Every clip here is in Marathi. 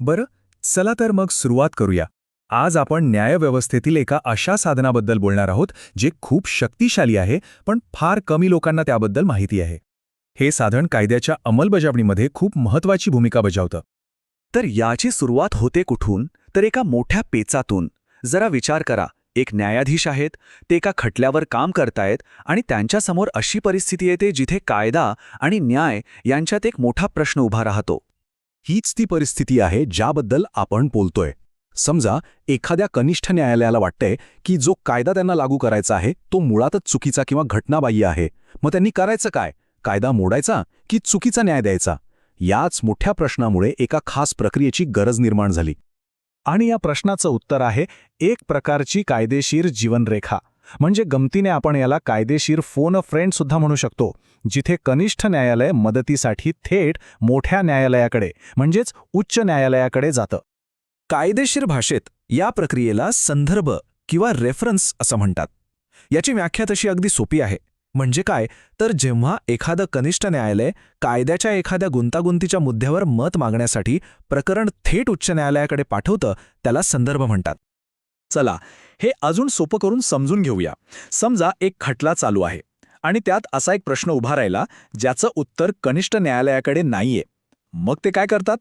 बरं, चला तर मग सुरुवात करूया. आज आपण न्यायव्यवस्थेतील एका अशा साधनाबद्दल बोलणार आहोत जे खूप शक्तिशाली आहे, पण फार कमी लोकांना त्याबद्दल माहिती आहे. हे साधन कायद्याच्या अंमलबजावणीमध्ये खूप महत्त्वाची भूमिका बजावतं. तर याची सुरुवात होते कुठून? तर एका मोठ्या पेचातून. जरा विचार करा, एक न्यायाधीश आहेत, ते एका खटल्यावर काम करतायत आणि त्यांच्यासमोर अशी परिस्थिती येते जिथे कायदा आणि न्याय यांच्यात एक मोठा प्रश्न उभा राहतो. हीच ती परिस्थिती आहे ज्याबद्दल आपण बोलतोय. समजा एखाद्या कनिष्ठ न्यायालयाला वाटतंय की जो कायदा त्यांना लागू करायचा आहे तो मुळातच चुकीचा किंवा घटनाबाह्य आहे. मग त्यांनी करायचं काय? कायदा मोडायचा की चुकीचा न्याय द्यायचा? याच मोठ्या प्रश्नामुळे एका खास प्रक्रियेची गरज निर्माण झाली. आणि या प्रश्नाचं उत्तर आहे एक प्रकारची कायदेशीर जीवनरेखा. म्हणजे गमतीने आपण याला कायदेशीर फोन अ फ्रेंड सुद्धा म्हणू शकतो, जिथे कनिष्ठ न्यायालय मदतीसाठी थेट मोठ्या न्यायालयाकडे म्हणजेच उच्च न्यायालयाकडे जातं. कायदेशीर भाषेत या प्रक्रियेला संदर्भ किंवा रेफरन्स असं म्हणतात. याची व्याख्या तशी अगदी सोपी आहे. म्हणजे काय, तर जेव्हा एखादं कनिष्ठ न्यायालय कायद्याच्या एखाद्या गुंतागुंतीच्या मुद्द्यावर मत मागण्यासाठी प्रकरण थेट उच्च न्यायालयाकडे पाठवतं, त्याला संदर्भ म्हणतात. चला, हे अजून सोपं करून समजून घेऊया. समजा एक खटला चालू आहे आणि त्यात असा एक प्रश्न उभा राहिला ज्याचं उत्तर कनिष्ठ न्यायालयाकडे नाहीये. मग ते काय करतात?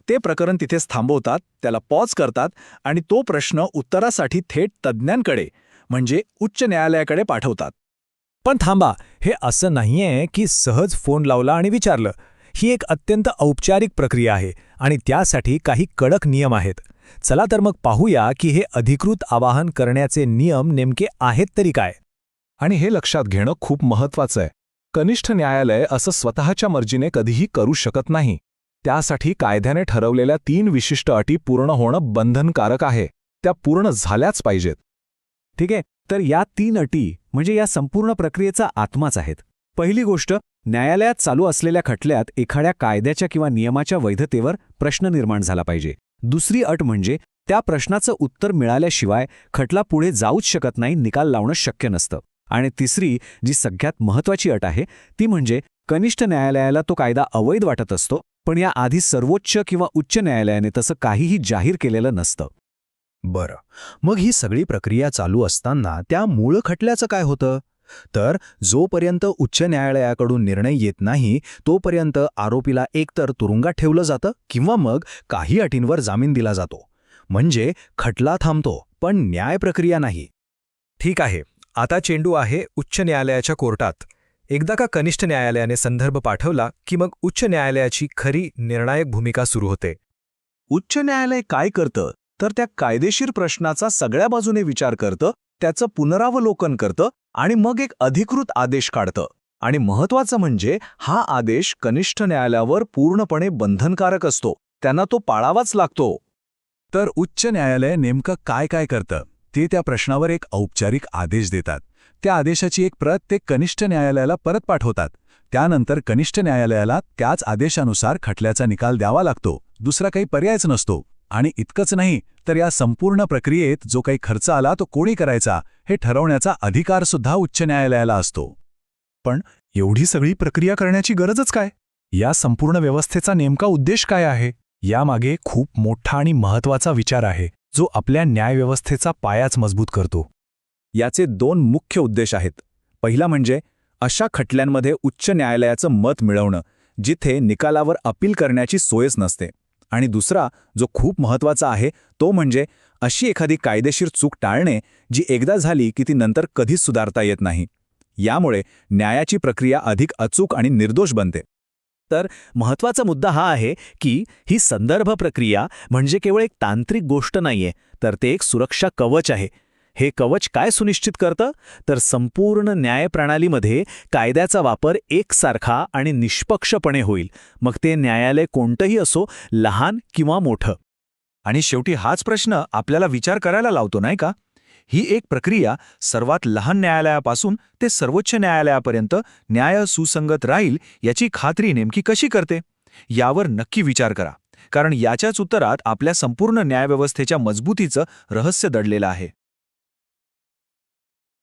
ते प्रकरण तिथेच थांबवतात, त्याला पॉज करतात आणि तो प्रश्न उत्तरासाठी थेट तज्ज्ञांकडे म्हणजे उच्च न्यायालयाकडे पाठवतात. पण थांबा, हे असं नाहीये की सहज फोन लावला आणि विचारलं. ही एक अत्यंत औपचारिक प्रक्रिया आहे आणि त्यासाठी काही कडक नियम आहेत. चला तर मग पाहूया की हे अधिकृत आवाहन करण्याचे नियम नेमके आहेत तरी काय. आणि हे लक्षात घेणं खूप महत्वाचं आहे. कनिष्ठ न्यायालय असं स्वतःच्या मर्जीने कधीही करू शकत नाही. त्यासाठी कायद्याने ठरवलेल्या 3 विशिष्ट अटी पूर्ण होणं बंधनकारक आहे. त्या पूर्ण झाल्याच पाहिजेत. ठीक आहे, तर या 3 अटी म्हणजे या संपूर्ण प्रक्रियेचा आत्माच आहेत. पहिली गोष्ट, न्यायालयात चालू असलेल्या खटल्यात एखाद्या कायद्याच्या किंवा नियमाच्या वैधतेवर प्रश्न निर्माण झाला पाहिजे. दुसरी अट म्हणजे त्या प्रश्नाचं उत्तर मिळाल्याशिवाय खटला पुढे जाऊच शकत नाही, निकाल लावणं शक्य नसतं. आणि तिसरी, जी सगळ्यात महत्त्वाची अट आहे, ती म्हणजे कनिष्ठ न्यायालयाला तो कायदा अवैध वाटत असतो, पण या आधी सर्वोच्च किंवा उच्च न्यायालयाने तसं काहीही जाहीर केलेलं नसतं. बरं, मग ही सगळी प्रक्रिया चालू असताना त्या मूळ खटल्याचं काय होतं? तर जोपर्यंत उच्च न्यायालयाकडून निर्णय येत नाही तोपर्यंत आरोपीला एकतर तुरुंगात ठेवलं जातं किंवा मग काही अटींवर जामीन दिला जातो. म्हणजे खटला थांबतो, पण न्याय प्रक्रिया नाही. ठीक आहे, आता चेंडू आहे उच्च न्यायालयाच्या कोर्टात. एकदा का कनिष्ठ न्यायालयाने संदर्भ पाठवला की मग उच्च न्यायालयाची खरी निर्णायक भूमिका सुरू होते. उच्च न्यायालय काय करतं तर त्या कायदेशीर प्रश्नाचा सगळ्या बाजूने विचार करतं, त्याचं पुनरावलोकन करतं आणि मग एक अधिकृत आदेश काढतं. आणि महत्त्वाचं म्हणजे हा आदेश कनिष्ठ न्यायालयावर पूर्णपणे बंधनकारक असतो. त्यांना तो पाळावाच लागतो. तर उच्च न्यायालय नेमकं काय काय करतं ते त्या प्रश्नावर एक औपचारिक आदेश देतात. त्या आदेशाची एक प्रत ते कनिष्ठ न्यायालयाला परत पाठवतात. त्यानंतर कनिष्ठ न्यायालयाला त्याच आदेशानुसार खटल्याचा निकाल द्यावा लागतो. दुसरा काही पर्यायच नसतो. आणि इतकंच नाही तर या संपूर्ण प्रक्रियेत जो काही खर्च आला तो कोणी करायचा हे ठरवण्याचा अधिकार सुद्धा उच्च न्यायालयाला असतो. पण एवढी सगळी प्रक्रिया करण्याची गरजच काय? या संपूर्ण व्यवस्थेचा नेमका उद्देश काय आहे? यामागे खूप मोठा आणि महत्त्वाचा विचार आहे जो आपल्या न्यायव्यवस्थेचा पायाच मजबूत करतो. याचे 2 मुख्य उद्देश आहेत. पहिला म्हणजे अशा खटल्यांमध्ये उच्च न्यायालयाचं मत मिळवणं जिथे निकालावर अपील करण्याची सोयच नसते. आणि दुसरा, जो खूप महत्त्वाचा आहे, तो म्हणजे अशी एखादी कायदेशीर चूक टाळणे जी एकदा झाली की ती नंतर कधीच सुधारता येत नाही. यामुळे न्यायाची प्रक्रिया अधिक अचूक आणि निर्दोष बनते. तर महत्त्वाचा मुद्दा हा आहे की ही संदर्भ प्रक्रिया म्हणजे केवळ एक तांत्रिक गोष्ट नाहीये, तर ते एक सुरक्षा कवच आहे. हे कवच काय सुनिश्चित करतं? तर संपूर्ण न्यायप्रणालीमध्ये कायद्याचा वापर एकसारखा आणि निष्पक्षपणे होईल, मग ते न्यायालय कोणतंही असो, लहान किंवा मोठं. आणि शेवटी हाच प्रश्न आपल्याला विचार करायला लावतो, नाही का? ही एक प्रक्रिया सर्वात लहान न्यायालयापासून ते सर्वोच्च न्यायालयापर्यंत न्याय सुसंगत राहील याची खात्री नेमकी कशी करते? यावर नक्की विचार करा, कारण याच्याच उत्तरात आपल्या संपूर्ण न्यायव्यवस्थेच्या मजबूतीचं रहस्य दडलेलं आहे.